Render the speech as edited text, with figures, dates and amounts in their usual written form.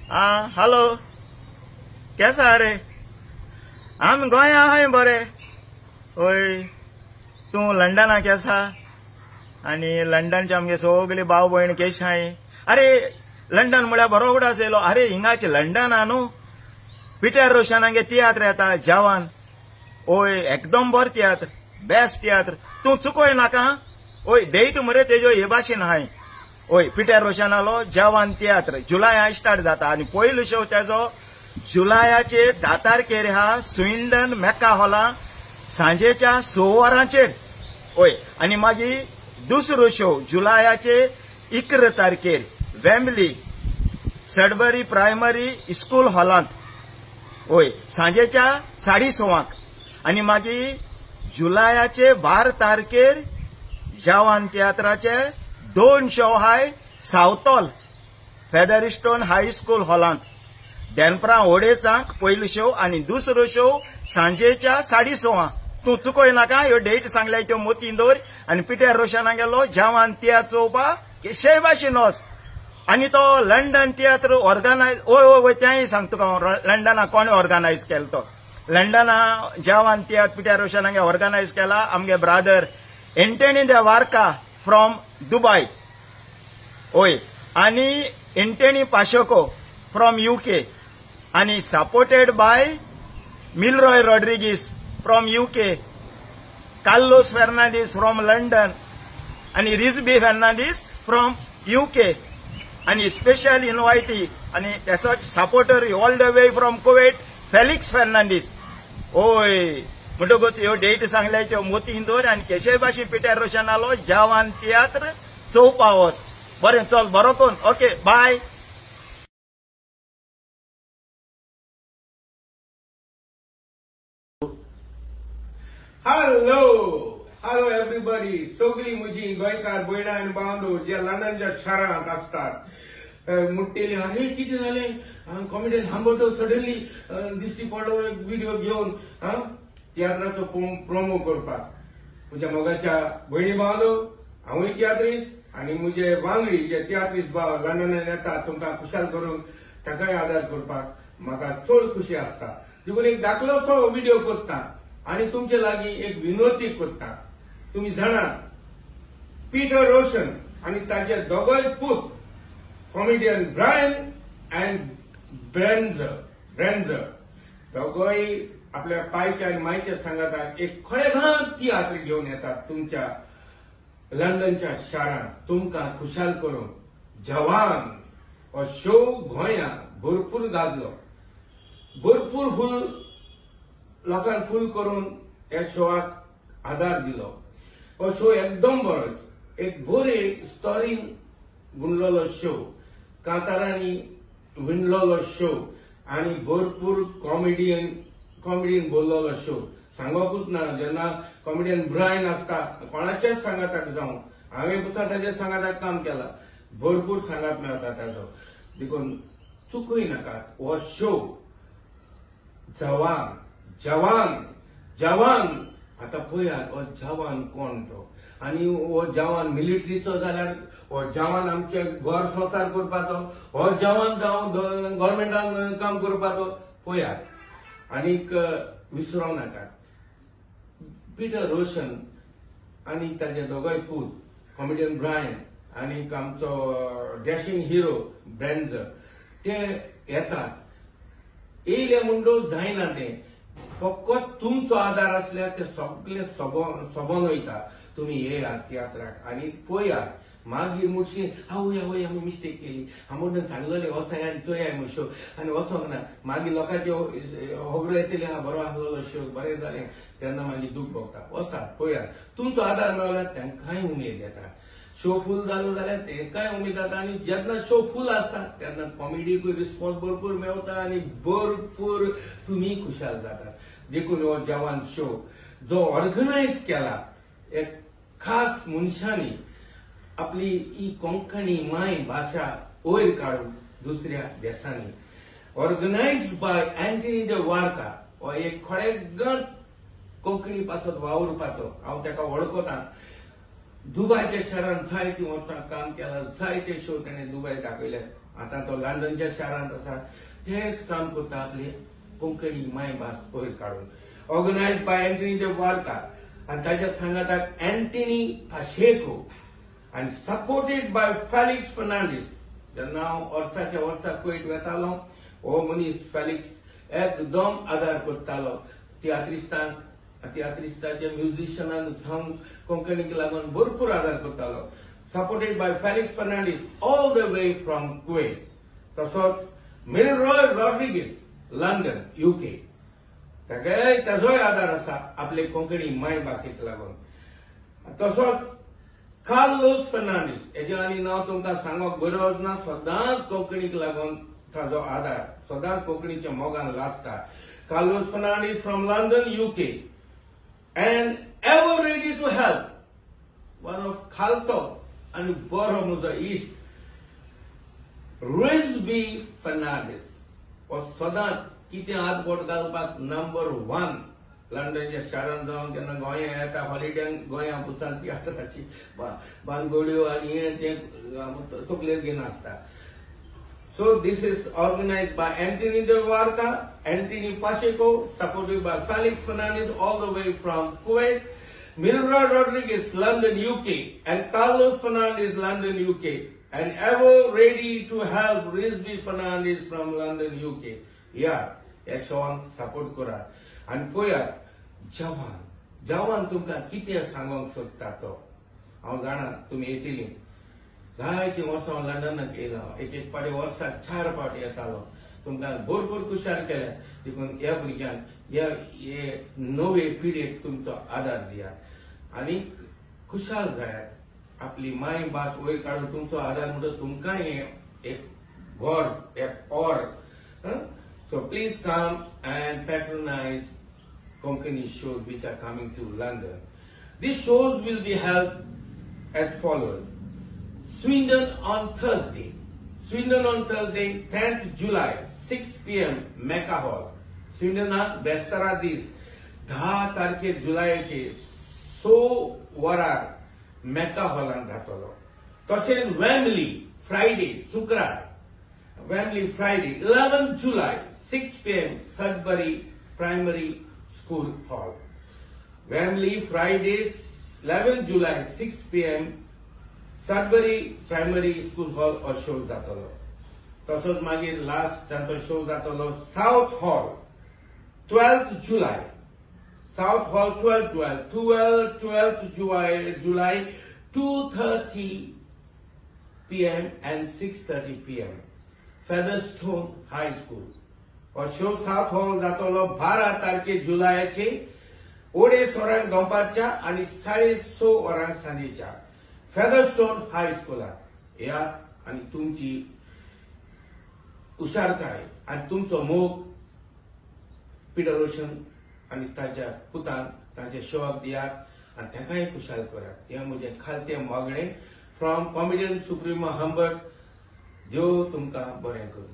हाँ हॅलो केसा रे आम गोंया आहाय बरे होय तू लंडना केसा आणि लंडनचे आमगे सगळी भाव भयण केश हाय अरे लंडन म्हळ्यार बरो उगडा आसलो अरे हिंगाचे लंडन हा न्हू पिटर रोशनागे तियात्र येता जवान ओय एकदम बरो तियात्र बेस्ट तियात्र तू चुकोय नाका ओय डेट मरे तेजो हे भाशेन हाय ओय पिटर रोशनालो जवान तियात्र जुलया स्टार्ट जाता आणि पयलो शो तेजो जुलयाचे 10 तारखेर हा स्विंडन मेक्का हॉला सांजेच्या 6 वरांचेर ओय आणि मागीर दुसरो शो जुलयाचे 11 तारखेर वेम्बली सडबरी प्रायमरी स्कूल हॉलांत ओय सांजेच्या 6:30 आणि मागीर जुलयाचे 12 तारखेर जवान तियात्राचे 2 शो हाय सावथॉल फेदरस्टोन हाय स्कूल हॉलांत देनप्रा ओडेचाक पयलो शो आणि दुसरो शो सांजेच्या 6:30 तू चुकोय नाका ह्यो डेट सांगल्या त्यो मोतीन दवर आणि पिटर रोशना गेलो जवान तियात्र चोवपाक केशे भाशेन वच आणि तो लंडन तियात्र ऑर्गनायज ओय तेंय सांग तुका लंडना कोणे ऑर्गनायज केलो तो लंडना जवान तियात्र पिटर रोशनागे ऑर्गनायज केला आमगे brother Antony they Varca from Dubai ओय आणि एंटनी पाशोको फ्रॉम यूके आणि supported by Milroy Rodrigues from UK Carlos Fernandes from London आणि रिझबी फर्नांडीस फ्रॉम यूके आणि स्पेशल इन्वायटी आणि त्याचा supporter all the way from Kuwait Felix Fernandes ओय म्हणटकूच ह्यो डेट सांगल्या त्यो मोती हिंदोर आणि केशे भाशे पिटर रोशनालो जवान तियात्र चोवपा वच बरें चल बरो कोण ओके बाय हॅलो एव्हरीबडी सगळी म्हजी गोंयकार भयणां आनी बांदो जे लंडनच्या शारांत असतात मुट्टेले अरे कितें जालें कॉमेडियन हांबटो सडनली दिश्टी पडलो एक व्हिडिओ घेवन तियात्राचो प्रोमो करपाक म्हज्या मोगाच्या भयणी बांदो हांवूय तियात्रीस्ट आनी म्हजे वांगडी जे तियात्रीस्ट भाव लंडनान येतात तुमकां खुशाल करून ताकाय आदार करपाक म्हाका चड खुशी आसता देखून एक धाकलोसो व्हिडिओ करता आणि तुमचे लागी एक विनोदी करता तुम्ही जाणात पीटर रोशन आणि ताचे दोगोय पूत कॉमेडियन ब्रायन अँड ब्रेंझर दोगोय आपल्या पायच्या आणि मायच्या सांगातात एक खरेखर तियात्र घेऊन येतात तुमच्या लंडनच्या शारांत तुमकां खुशाल करून जवान हो शो गोंयांत भरपूर गाजलो भरपूर फूल लोकांक फूल करून ह्या शोवाक आदार दिलो हो शो एकदम बरोच एक बरे स्टोरीन गुंडलेलो शो कांतारांनी विणलेलो शो आणि भरपूर कॉमेडीन बोललेलो शो सांगोकूच ना जेन्ना कॉमेडियन ब्रायन आसता कोणाच्याच सांगाताक जावं हांवें पसून ताच्या सांगाताक काम केलां भरपूर सांगात मेळटा ताजो देखून चुकूय नाकात हो शो जवान आता पळयात हो जवान कोण तो आणि हो जवान मिलिटरीचो जाल्यार हो जवान आमचे घर संसार करपाचो हो जवान जावं गव्हर्मेंटान काम करपाचो पळयात आनीक विसरूंक नाकात पीटर रोशन आणि ताचे दोगोय पूत कॉमेडियन ब्रायन आनीक आमचो डॅशिंग हिरो ब्रेंझर ते येतात येयले म्हणटो जायना तें फकत तुमचो आदार आसल्यार ते सगळे सोबोन वयता तुम्ही येयात तियात्राक आनी पळयात मागीर मुर्शी आवय आमी मिस्टेक केली हांव सांगलेले वसाय आनी चोयाय म्हूण शो आनी वचोंक ना मागीर लोकांच्यो खबरो येतले हा बरो आसलेलो शो बरें जालें तेन्ना मागीर दूख भोगता वचात पळयात तुमचो आदार मेळल्यार तांकांय उमेद येता शो फूल जालो जाल्यार तेंकाय उमेद जाता आनी जेन्ना शो फूल आसता तेन्ना कॉमेडीकूय रिस्पॉन्स भरपूर मेळटा आनी भरपूर तुमी खुशाल जातात देखून हो जवान शो जो ऑर्गनायज केला एक खास मनशांनी आपली ही कोंकणी माय भाशा वयर काडून दुसऱ्या देशांनी ऑर्गनायज्ड बाय एंटनी दे वार्का हो एक खरेगत कोंकणी पासत वावरपाचो हांव ताका वळखता दुबयच्या शहरात जायती वर्सां काम केलां, जायते शो ताणें दुबय दाखयले. आतां तो लंडनच्या शहरांत आसा, तेच काम करता आपली कोंकणी मायभास वयर काडून. ऑर्गनायज बाय एंटनी द वार्का आनी ताच्या सांगाताक एंटनी पाशेको आनी सपोर्टेड बाय फेलिक्स फर्नांडीस. जेन्ना हांव वर्साच्या वर्सा कुवेट वेतालो, हो मनीस फेलिक्स एकदम आदार करतालो. तियात्रिस्ताच्या म्युझिशियनांक जावन कोंकणीक लागून भरपूर आदार करतालो. Supported by Felix Fernandes all the way from Kuwait. तसोच मिलरॉय रॉड्रिगीस लंडन UK, ताजोय आदार आसा आपले कोंकणी मायभासेक लागून. तसोच कार्लोस फर्नांडीस, हेजें आनी नांव तुमकां सांगप गरज ना, सदांच कोंकणीक लागून ताजो आदार, सदांच कोंकणीच्या मोगान लासता. Carlos Fernandes from London UK and ever ready to help. one of खालतो आनी बरो म्हजो इश्ट रिझबी फर्नांडीस, हो सदांच कितें हातबोट घालपाक नंबर 1 लंडनच्या शारांत जावन जेन्ना गोंया येता हॉलिडेक गोंया पुसान तियात्राची बांगोड्यो आनी हें तें तकलेर घेवन आसता. So this is organized by Anthony de Varca, Anthony Pacheco, supported by Felix Fernandez all the way from Kuwait, Milrod Rodriguez, London UK, and Carlos Fernandez, London UK, and ever ready to help Rizvi Fernandez from London UK. या शोवांक support करा. आनी पळयात जवान तुमकां कितें सांगोंक सोदता तो. हांव जाणा तुमी येतलीं. जायती वर्सां लंडनाक येयलो, एक पाटी वर्साक 4 फावट येतालो. तुमकां भरपूर कुशार केल्या, देखून ह्या भुरग्यांक हे नवे पिढीक तुमचो आदार दियात आनी खुशाल जायात. आपली मायभास वयर काडून तुमचो आदार म्हणटा तुमकां एक गॉड, एक or. So please come and patronize Konkani shows which are coming to London. These shows will be held as follows. Swindon on Thursday, 10th July, 6 p.m. Mecca Hall. Swindonat बेस्तारा दीस 10 तारखेर जुलायाचे 6 वरार मेका हॉलांत जातलो. तशेंच वेम्बली फ्रायडे शुक्रार, Wembley Friday 11th July, 6 p.m. Sudbury Primary School Hall. Wembley Friday 11th July 6 p.m. Sudbury Primary School Hall or show जातलो. तसोच मागीर last तांचो शो जातलो south hall 12th July. South Hall 12th July 2:30 p.m. and 6:30 p.m. Featherstone High School. और show south hall जातलो 12 तारखे जुलायाचे 2:30 वरांक दनपारच्या आनी 6:30 वरांक सांजेच्या फेदरस्टोन हाय स्कुलात. येयात आनी तुमची हुशारकाय आनी तुमचो मोग पिटर ओशन आनी ताच्या पुतान तांच्या शोक दियात आनी ताकाय खुशाल करात. हे म्हजे खालते Mogane from comedian supremo Humbert. देव तुमकां बरें करूं.